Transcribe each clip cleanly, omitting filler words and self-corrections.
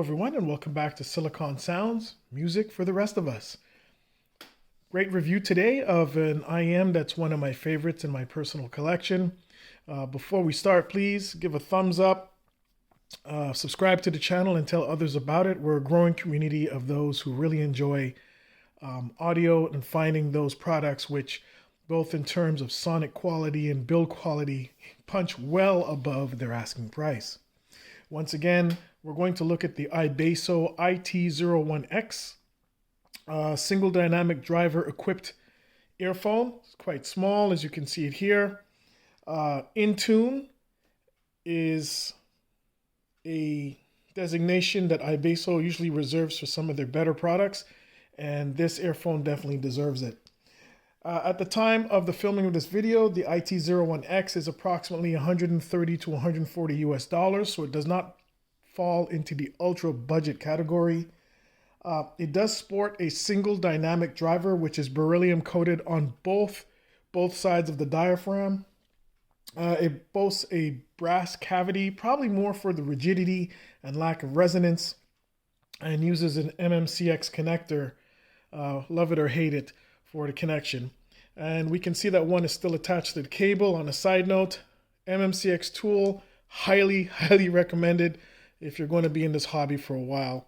Hello everyone and welcome back to Silicon Sounds, music for the rest of us. Great review today of an IM that's one of my favorites in my personal collection. Before we start, please give a thumbs up, subscribe to the channel and tell others about it. We're a growing community of those who really enjoy audio and finding those products which, both in terms of sonic quality and build quality, punch well above their asking price. Once again, we're going to look at the Ibasso IT01X, single dynamic driver equipped earphone. It's quite small, as you can see it here. In tune is a designation that Ibasso usually reserves for some of their better products, and this earphone definitely deserves it. At the time of the filming of this video, the IT01X is approximately 130 to 140 US dollars, so it does not fall into the ultra budget category. It does sport a single dynamic driver, which is beryllium coated on both sides of the diaphragm. It boasts a brass cavity, probably more for the rigidity and lack of resonance, and uses an MMCX connector, love it or hate it, for the connection. And we can see that one is still attached to the cable. On a side note, MMCX tool, highly recommended if you're going to be in this hobby for a while.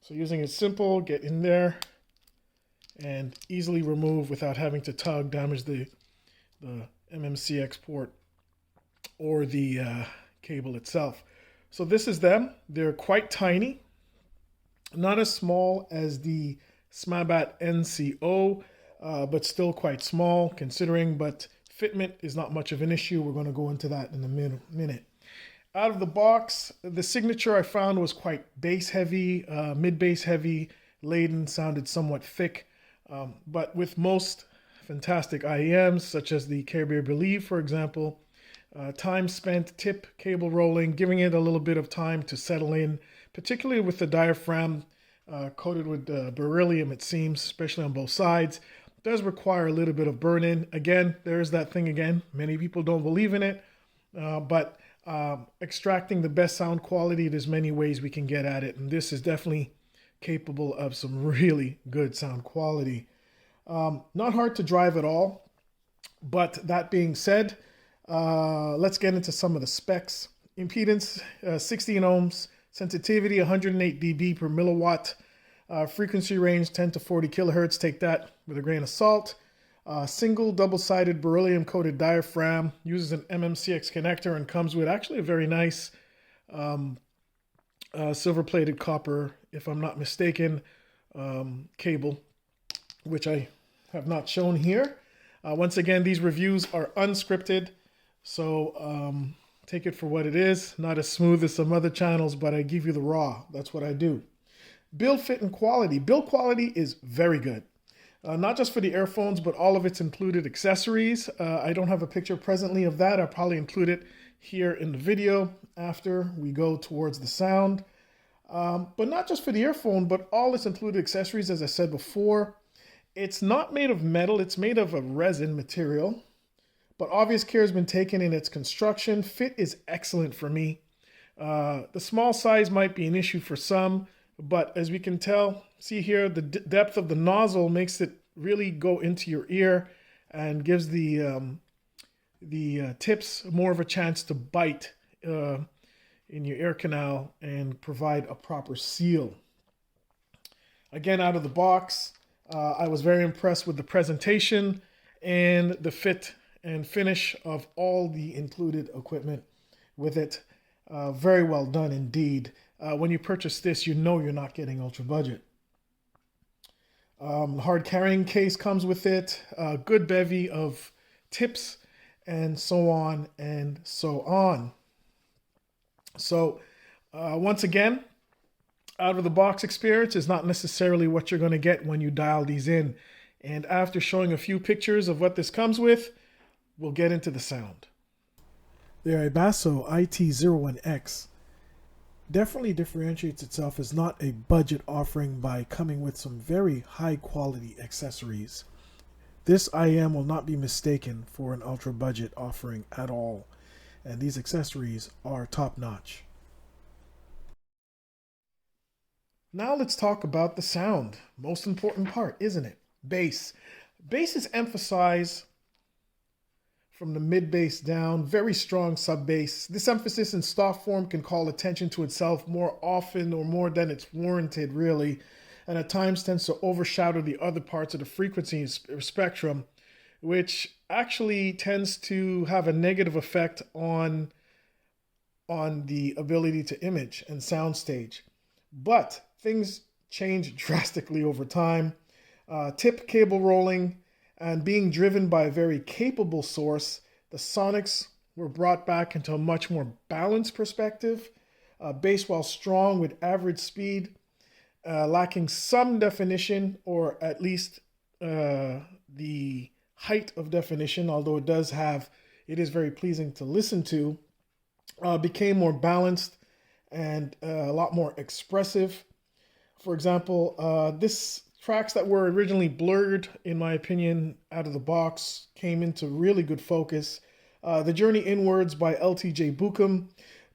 So using it simple, get in there and easily remove without having to tug, damage the MMCX port or the cable itself. So this is them. They're quite tiny, not as small as the Smabat NCO, but still quite small considering, but fitment is not much of an issue. We're going to go into that in a minute. Out of the box, the signature I found was quite bass heavy, mid-bass heavy, laden, sounded somewhat thick, but with most fantastic IEMs, such as the Care Bear Believe, for example, time spent, tip, cable rolling, giving it a little bit of time to settle in, particularly with the diaphragm coated with beryllium, it seems, especially on both sides. Does require a little bit of burn-in. Again, there's that thing again. Many people don't believe in it, but extracting the best sound quality, there's many ways we can get at it, and this is definitely capable of some really good sound quality. Not hard to drive at all, but that being said, let's get into some of the specs. Impedance, 16 ohms, sensitivity, 108 dB per milliwatt, frequency range 10 to 40 kilohertz, take that with a grain of salt. Single double-sided beryllium coated diaphragm, uses an MMCX connector and comes with actually a very nice silver-plated copper, if I'm not mistaken, cable, which I have not shown here. Once again, these reviews are unscripted, so take it for what it is. Not as smooth as some other channels, but I give you the raw. That's what I do. Build, fit, and quality. Build quality is very good. Not just for the earphones, but all of its included accessories. I don't have a picture presently of that. I'll probably include it here in the video after we go towards the sound. But not just for the earphone, but all its included accessories, as I said before. It's not made of metal, it's made of a resin material, but obvious care has been taken in its construction. Fit is excellent for me. The small size might be an issue for some, but as we can tell, see here, the depth of the nozzle makes it really go into your ear and gives the tips more of a chance to bite in your ear canal and provide a proper seal. Again, out of the box, I was very impressed with the presentation and the fit and finish of all the included equipment with it. Very well done indeed. When you purchase this, you know you're not getting ultra budget. Hard carrying case comes with it, a good bevy of tips, and so on and so on. So once again, out of the box experience is not necessarily what you're going to get when you dial these in. And after showing a few pictures of what this comes with, we'll get into the sound. The Ibasso IT01X definitely differentiates itself as not a budget offering by coming with some very high quality accessories. This IM will not be mistaken for an ultra budget offering at all, and these accessories are top notch. Now let's talk about the sound. Most important part, isn't it? Bass. Bass is emphasized from the mid bass down, very strong sub bass. This emphasis in soft form can call attention to itself more often or more than it's warranted, really, and at times tends to overshadow the other parts of the frequency spectrum, which actually tends to have a negative effect on the ability to image and soundstage. But things change drastically over time. Tip cable rolling and being driven by a very capable source, the sonics were brought back into a much more balanced perspective. Bass, while strong with average speed, lacking some definition, or at least the height of definition, although it is very pleasing to listen to, became more balanced and a lot more expressive. For example, this tracks that were originally blurred, in my opinion, out of the box, came into really good focus. The Journey Inwards by LTJ Bukem.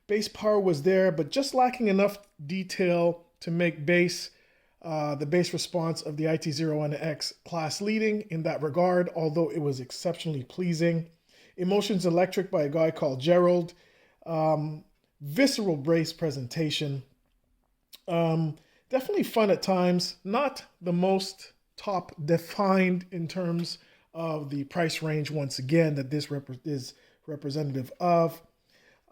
Bass power was there, but just lacking enough detail to make the bass response of the IT01X class leading in that regard, although it was exceptionally pleasing. Emotions Electric by a guy called Gerald. Visceral bass presentation. Definitely fun at times. Not the most top defined in terms of the price range, once again, that this is representative of.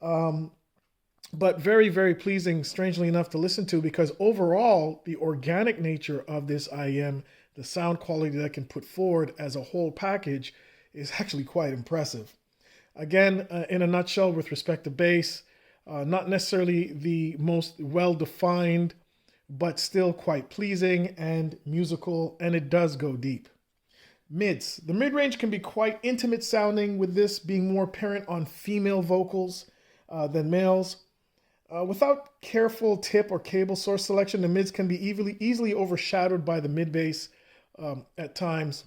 But very, very pleasing, strangely enough, to listen to, because overall, the organic nature of this IEM, the sound quality that I can put forward as a whole package, is actually quite impressive. Again, in a nutshell, with respect to bass, not necessarily the most well-defined, but still quite pleasing and musical, and it does go deep. Mids. The mid-range can be quite intimate sounding, with this being more apparent on female vocals than males. Without careful tip or cable source selection, the mids can be easily overshadowed by the mid-bass at times.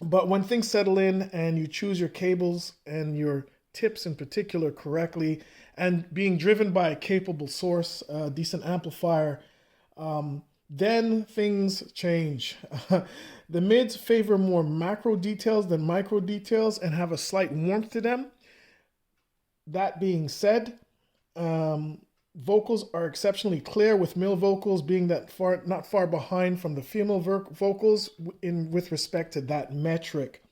But when things settle in and you choose your cables and your tips in particular correctly, and being driven by a capable source, a decent amplifier, then things change. The mids favor more macro details than micro details and have a slight warmth to them. That being said, vocals are exceptionally clear, with male vocals being not far behind from the female vocals with respect to that metric.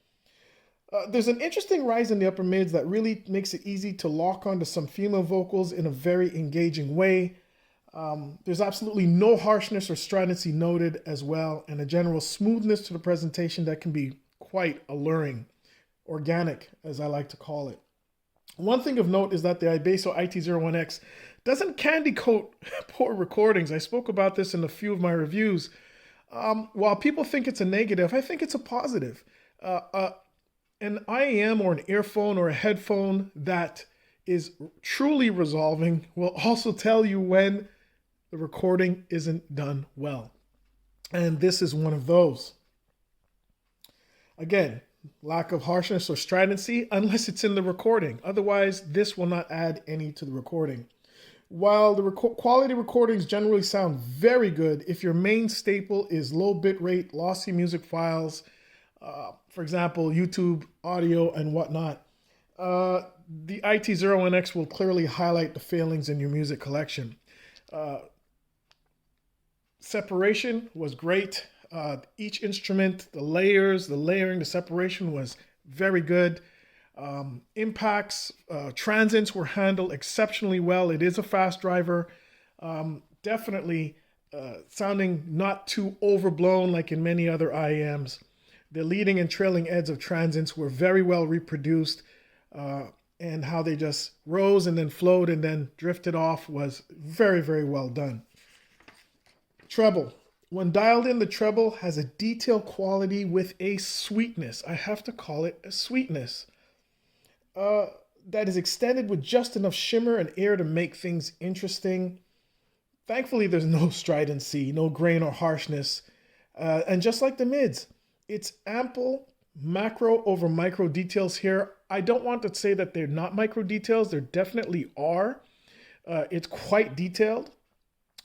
There's an interesting rise in the upper mids that really makes it easy to lock onto some female vocals in a very engaging way. There's absolutely no harshness or stridency noted as well, and a general smoothness to the presentation that can be quite alluring, organic, as I like to call it. One thing of note is that the Ibasso IT01X doesn't candy coat poor recordings. I spoke about this in a few of my reviews. While people think it's a negative, I think it's a positive. An IEM or an earphone or a headphone that is truly resolving will also tell you when the recording isn't done well. And this is one of those. Again, lack of harshness or stridency unless it's in the recording. Otherwise, this will not add any to the recording. While the quality recordings generally sound very good, if your main staple is low bitrate, lossy music files, for example, YouTube audio and whatnot, the IT01X will clearly highlight the failings in your music collection. Separation was great. Each instrument, the layers, the layering, the separation was very good. Impacts, transients were handled exceptionally well. It is a fast driver. Definitely sounding not too overblown like in many other IEMs. The leading and trailing edges of transients were very well reproduced, and how they just rose and then flowed and then drifted off was very, very well done. Treble. When dialed in, the treble has a detail quality with a sweetness. I have to call it a sweetness. That is extended with just enough shimmer and air to make things interesting. Thankfully, there's no stridency, no grain or harshness. And just like the mids, it's ample macro over micro details here. I don't want to say that they're not micro details. There definitely are. It's quite detailed.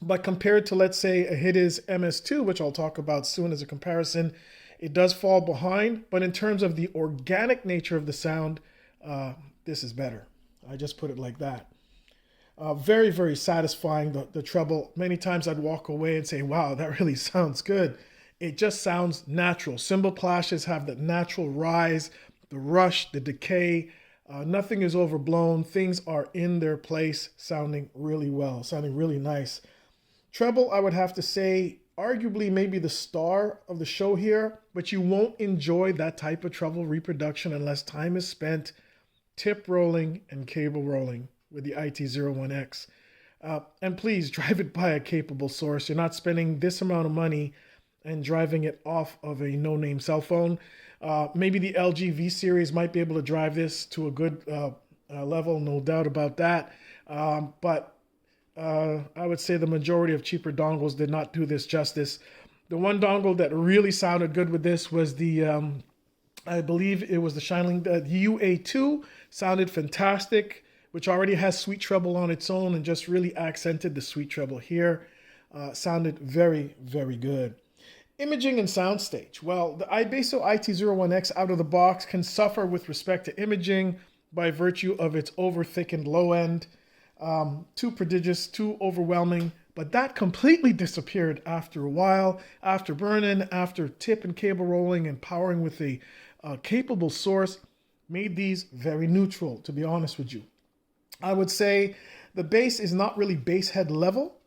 But compared to, let's say, a Hide's MS2, which I'll talk about soon as a comparison, it does fall behind. But in terms of the organic nature of the sound, this is better. I just put it like that. Very, very satisfying, the treble. Many times I'd walk away and say, wow, that really sounds good. It just sounds natural. Cymbal clashes have the natural rise, the rush, the decay. Nothing is overblown. Things are in their place, sounding really well, sounding really nice. Treble, I would have to say, arguably maybe the star of the show here, but you won't enjoy that type of treble reproduction unless time is spent tip rolling and cable rolling with the IT01X. And please drive it by a capable source. You're not spending this amount of money and driving it off of a no-name cell phone. Maybe the LG V series might be able to drive this to a good level, no doubt about that. But I would say the majority of cheaper dongles did not do this justice. The one dongle that really sounded good with this was the, I believe it was the Shining UA2, sounded fantastic, which already has sweet treble on its own and just really accented the sweet treble here. Sounded very, very good. Imaging and soundstage. Well, the Ibasso IT01X out of the box can suffer with respect to imaging by virtue of its over-thickened low end. Too prodigious, too overwhelming, but that completely disappeared after a while, after burn-in, after tip and cable rolling and powering with a capable source, made these very neutral, to be honest with you. I would say the bass is not really bass head level,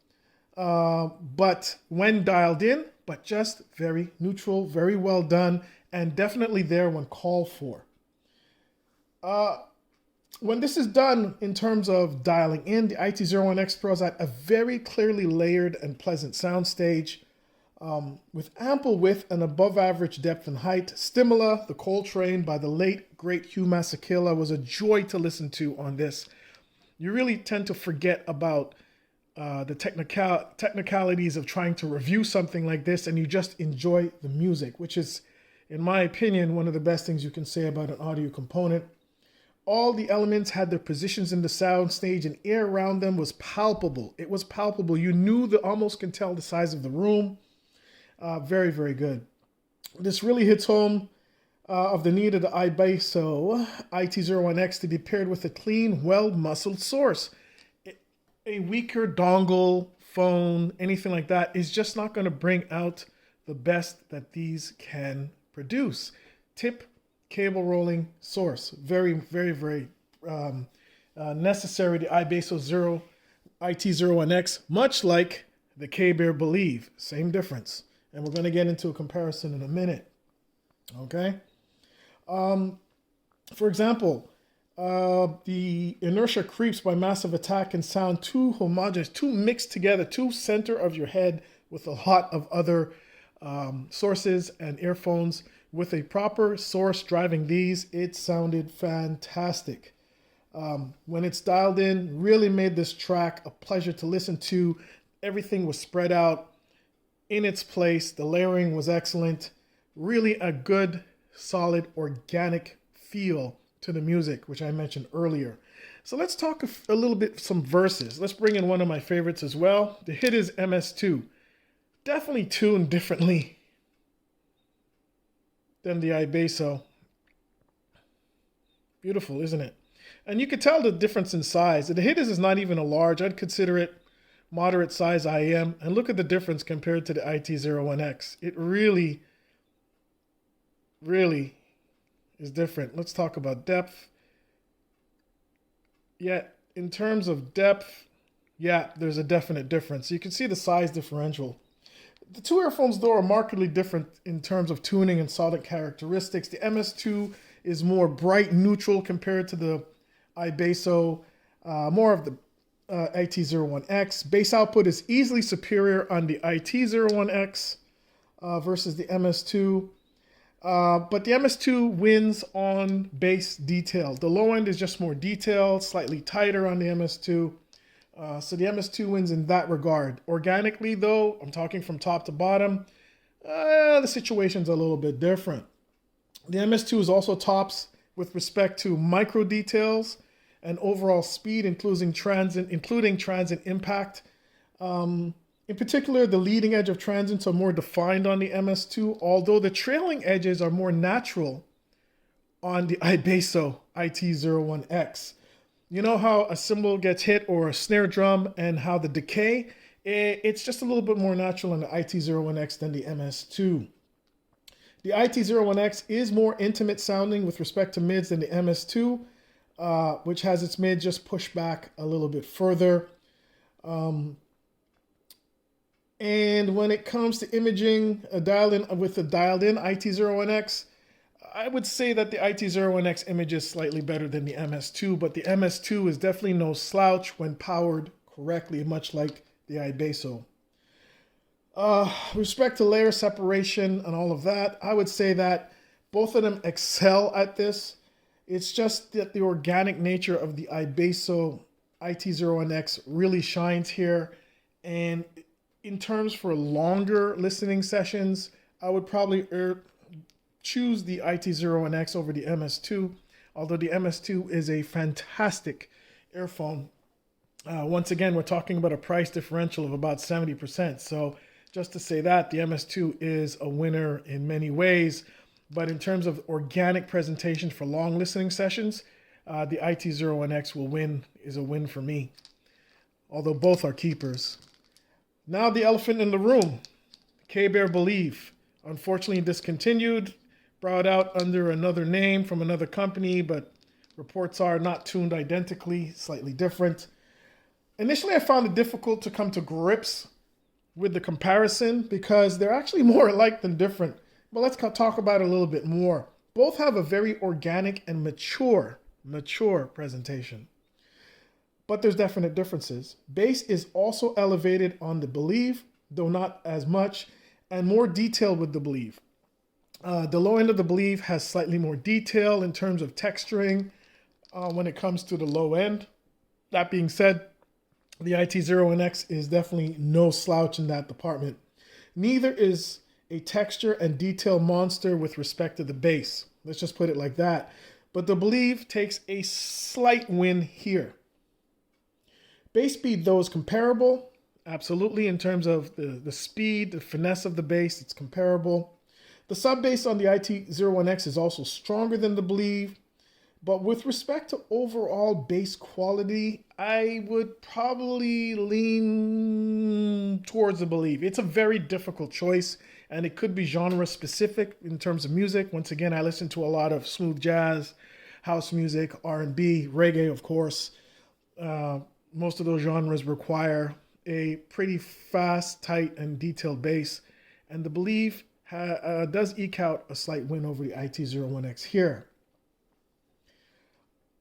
but when dialed in, but just very neutral, very well done, and definitely there when called for. When this is done in terms of dialing in, the IT01X Pro is at a very clearly layered and pleasant soundstage with ample width and above average depth and height. Stimula, the Coltrane by the late, great Hugh Masekela, was a joy to listen to on this. You really tend to forget about the technicalities of trying to review something like this, and you just enjoy the music, which is, in my opinion, one of the best things you can say about an audio component. All the elements had their positions in the sound stage, and air around them was palpable. It was palpable. You knew, almost can tell the size of the room. Very, very good. This really hits home of the need of the Ibasso IT01X to be paired with a clean, well-muscled source. A weaker dongle, phone, anything like that is just not going to bring out the best that these can produce. Tip, cable rolling, source. Very, very, very necessary. The Ibasso IT01X, much like the K-Bear Believe. Same difference. And we're going to get into a comparison in a minute. Okay? For example, the Inertia Creeps by Massive Attack can sound too homogeneous, too mixed together, too center of your head with a lot of other sources and earphones. With a proper source driving these, it sounded fantastic. When it's dialed in, really made this track a pleasure to listen to. Everything was spread out in its place. The layering was excellent. Really a good, solid, organic feel to the music, which I mentioned earlier. So let's talk a little bit, some verses. Let's bring in one of my favorites as well. The hit is MS2. Definitely tuned differently than the Ibasso. Beautiful, isn't it? And you could tell the difference in size. The hit is not even a large. I'd consider it moderate size IM. And look at the difference compared to the IT01X. It really, really is different. Let's talk about depth. Yeah, in terms of depth, yeah, there's a definite difference. You can see the size differential. The two earphones, though, are markedly different in terms of tuning and sonic characteristics. The MS2 is more bright neutral compared to the Ibasso, more of the IT01X. Bass output is easily superior on the IT01X versus the MS2. But the MS2 wins on bass detail. The low end is just more detailed, slightly tighter on the MS2. So the MS2 wins in that regard. Organically, though, I'm talking from top to bottom, the situation's a little bit different. The MS2 is also tops with respect to micro details and overall speed, including transient impact. In particular, the leading edge of transients are more defined on the MS2, although the trailing edges are more natural on the Ibasso IT01X. You know how a cymbal gets hit or a snare drum and how the decay, it's just a little bit more natural on the IT01X than the MS2. The IT01X is more intimate sounding with respect to mids than the MS2, which has its mid just pushed back a little bit further. And when it comes to imaging with the dialed in IT01X, I would say that the IT01X images slightly better than the MS2, but the MS2 is definitely no slouch when powered correctly, much like the Ibasso. With respect to layer separation and all of that, I would say that both of them excel at this. It's just that the organic nature of the Ibasso IT01X really shines here. And in terms for longer listening sessions, I would probably choose the IT01X over the MS2, although the MS2 is a fantastic earphone. Once again, we're talking about a price differential of about 70%. So just to say that, the MS2 is a winner in many ways. But in terms of organic presentation for long listening sessions, the IT01X is a win for me, although both are keepers. Now the elephant in the room, K-Bear Believe. Unfortunately discontinued, brought out under another name from another company, but reports are not tuned identically, slightly different. Initially, I found it difficult to come to grips with the comparison because they're actually more alike than different. But let's talk about it a little bit more. Both have a very organic and mature presentation. But there's definite differences. Bass is also elevated on the Believe, though not as much, and more detailed with the Believe. The low end of the Believe has slightly more detail in terms of texturing when it comes to the low end. That being said, the IT01X is definitely no slouch in that department. Neither is a texture and detail monster with respect to the bass. Let's just put it like that. But the Believe takes a slight win here. Bass speed, though, is comparable. Absolutely, in terms of the speed, the finesse of the bass, it's comparable. The sub bass on the IT01X is also stronger than the Believe. But with respect to overall bass quality, I would probably lean towards the Believe. It's a very difficult choice, and it could be genre specific in terms of music. Once again, I listen to a lot of smooth jazz, house music, R&B, reggae, of course. Most of those genres require a pretty fast, tight, and detailed bass. And the Believe does eke out a slight win over the IT01X here.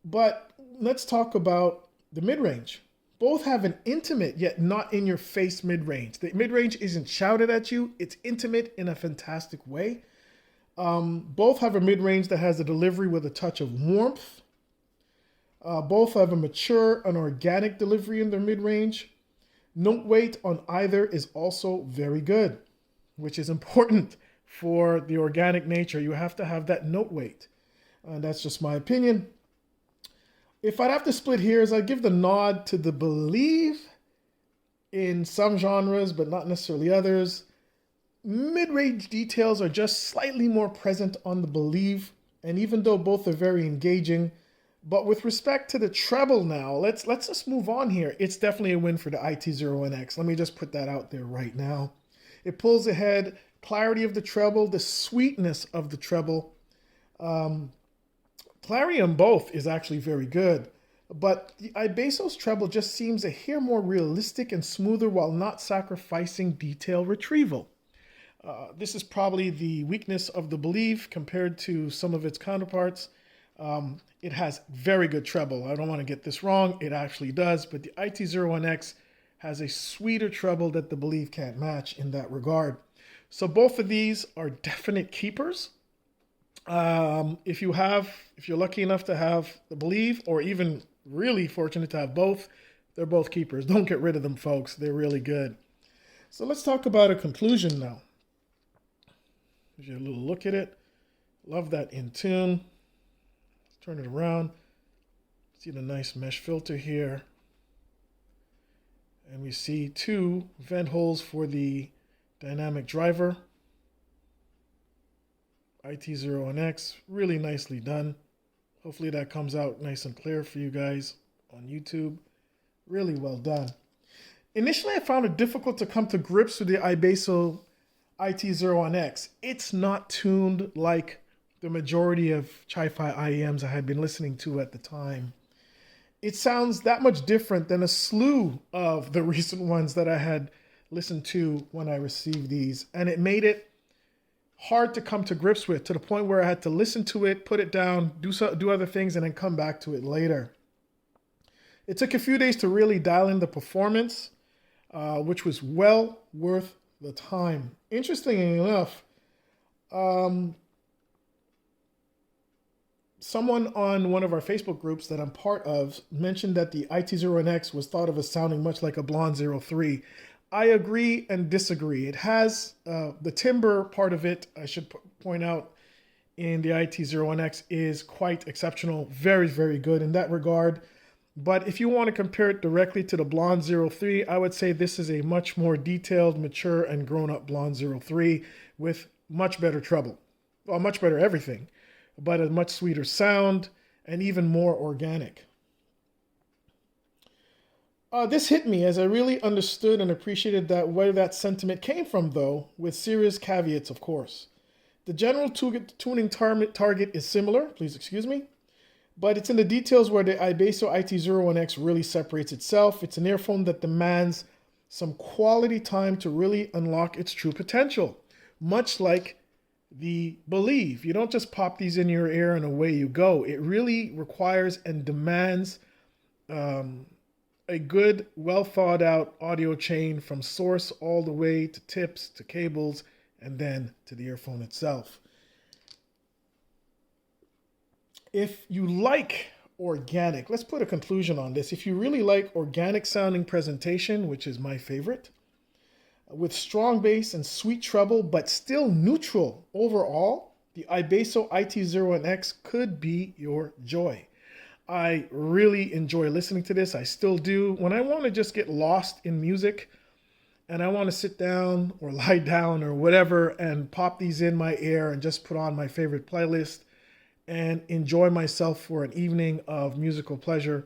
But let's talk about the mid-range. Both have an intimate yet not in your face mid-range. The mid-range isn't shouted at you. It's intimate in a fantastic way. Both have a mid-range that has a delivery with a touch of warmth. Both have a mature and organic delivery in their mid-range. Note weight on either is also very good, which is important for the organic nature. You have to have that note weight. That's just my opinion. If I'd have to split hairs, I'd give the nod to the Believe in some genres, but not necessarily others. Mid-range details are just slightly more present on the Believe, and even though both are very engaging, but with respect to the treble now, let's just move on here. It's definitely a win for the IT01X. Let me just put that out there right now. It pulls ahead, clarity of the treble, the sweetness of the treble. Clarity on both is actually very good, but the Ibasso's treble just seems a hair more realistic and smoother while not sacrificing detail retrieval. This is probably the weakness of the Believe compared to some of its counterparts. It has very good treble. I don't want to get this wrong. It actually does, but the IT01X has a sweeter treble that the Believe can't match in that regard. So both of these are definite keepers. If you're lucky enough to have the Believe, or even really fortunate to have both, they're both keepers. Don't get rid of them, folks. They're really good. So let's talk about a conclusion now. Give you a little look at it. Love that in tune. Turn it around. See the nice mesh filter here. And we see 2 vent holes for the dynamic driver. IT01X, really nicely done. Hopefully that comes out nice and clear for you guys on YouTube. Really well done. Initially, I found it difficult to come to grips with the Ibasso IT01X. It's not tuned like the majority of ChiFi IEMs I had been listening to at the time. It sounds that much different than a slew of the recent ones that I had listened to when I received these. And it made it hard to come to grips with, to the point where I had to listen to it, put it down, do other things, and then come back to it later. It took a few days to really dial in the performance, which was well worth the time. Interestingly enough, someone on one of our Facebook groups that I'm part of mentioned that the IT01X was thought of as sounding much like a Blonde 03. I agree and disagree. It has the timbre part of it, I should point out, in the IT01X is quite exceptional. Very, very good in that regard. But if you want to compare it directly to the Blonde 03, I would say this is a much more detailed, mature, and grown-up Blonde 03 with much better treble. Well, much better everything, but a much sweeter sound and even more organic. This hit me as I really understood and appreciated that where that sentiment came from, though, with serious caveats, of course. The general tuning target is similar, please excuse me, but it's in the details where the Ibasso IT01X really separates itself. It's an earphone that demands some quality time to really unlock its true potential, much like the Believe. You don't just pop these in your ear and away you go. It really requires and demands a good, well thought out audio chain from source all the way to tips, to cables, and then to the earphone itself. If you like organic, let's put a conclusion on this. If you really like organic sounding presentation, which is my favorite, with strong bass and sweet treble, but still neutral overall, the Ibasso IT01X could be your joy. I really enjoy listening to this. I still do. When I want to just get lost in music and I want to sit down or lie down or whatever and pop these in my ear and just put on my favorite playlist and enjoy myself for an evening of musical pleasure,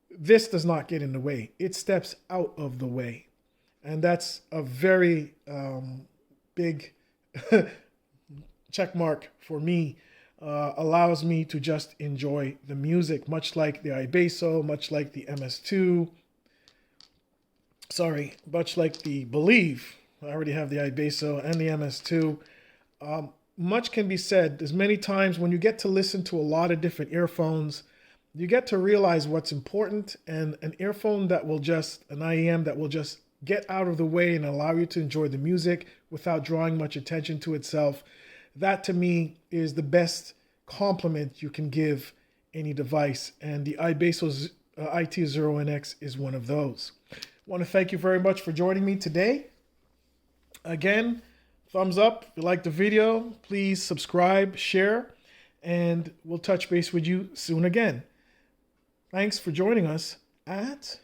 this does not get in the way. It steps out of the way. And that's a very big check mark for me. Allows me to just enjoy the music, much like the Ibasso, much like the MS2. Sorry, much like the Believe. I already have the Ibasso and the MS2. Much can be said. There's many times when you get to listen to a lot of different earphones, you get to realize what's important, and an earphone that will just, an IEM that will just get out of the way and allow you to enjoy the music without drawing much attention to itself. That to me is the best compliment you can give any device, and the Ibasso's IT01X is one of those. I want to thank you very much for joining me today. Again, thumbs up if you liked the video. Please subscribe, share, and we'll touch base with you soon again. Thanks for joining us at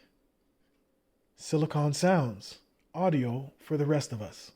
Silicon Sounds, audio for the rest of us.